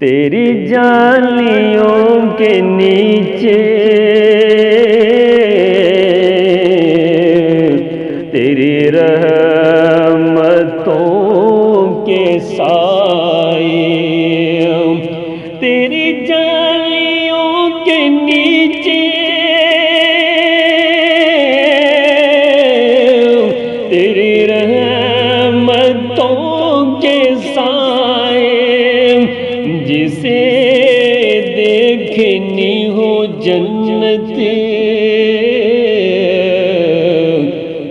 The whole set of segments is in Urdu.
تیری جالیوں کے نیچے تیری رحمتوں کے سائے، تیری جالیوں کے نیچے تیری رحمتوں کے سائے، جسے دیکھنی ہو جنت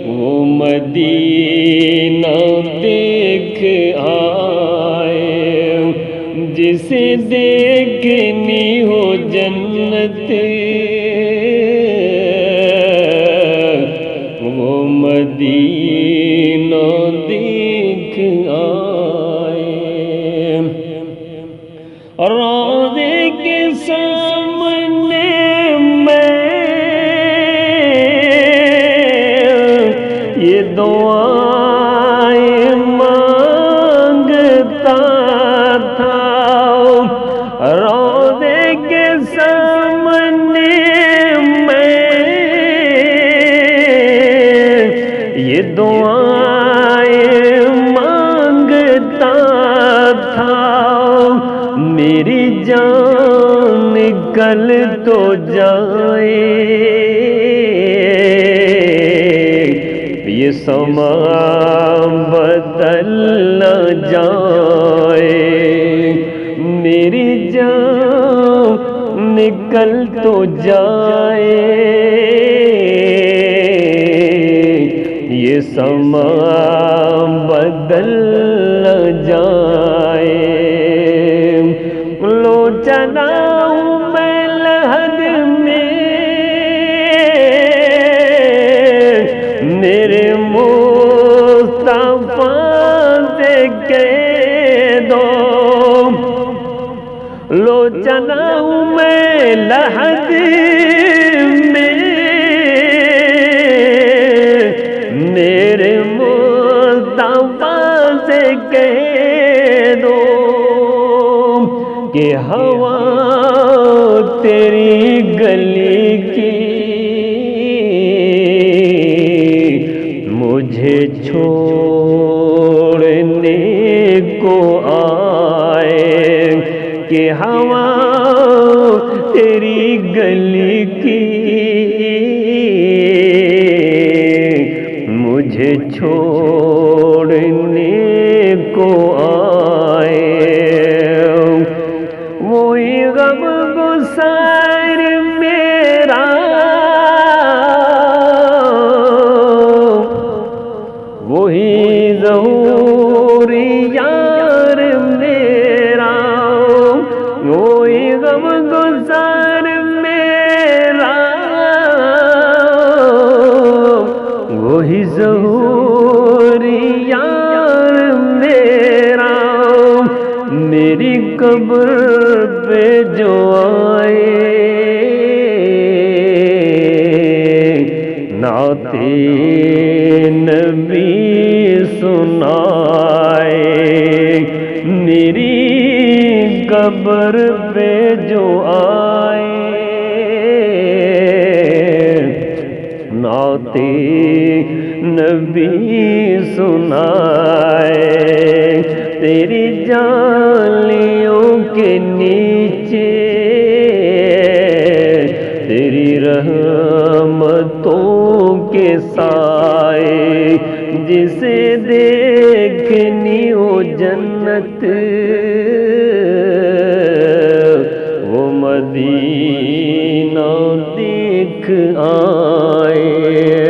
وہ مدینہ دیکھ آئے، جسے دیکھنی ہو جنت وہ مدینہ دیکھ آئے۔ روضے کے سامنے میں یہ دعائیں مانگتا تھا، روضے کے سامنے میں یہ دعائیں مانگتا تھا، میری جان نکل تو جائے، یہ سما بدل نہ جائے، میری جان نکل تو جائے، یہ سما بدل نہ جائے۔ لو چلا ہوں میں لحد میں میرے مصطفیٰ سے کہہ دو، لو چلا ہوں میں لحد میں میرے مصطفیٰ سے کہہ دو کہ ہوا تیری گلی کی مجھے چھوڑنے کو آئے، کہ ہوا تیری گلی کی مجھے چھوڑنے کو آئے، وہی غم گسار میرا وہی ظہور یار میرا، وہی غم گسار میرا وہی ظہور یار میرا، میری قبر پہ جو آئے نعت نبی سنائے، میری قبر پہ جو آئے نعت نبی سنائے، تیری جالیوں کے نیچے تیری رحمتوں کے سائے، جسے دیکھنی ہو جنت وہ مدینہ دیکھ آئے۔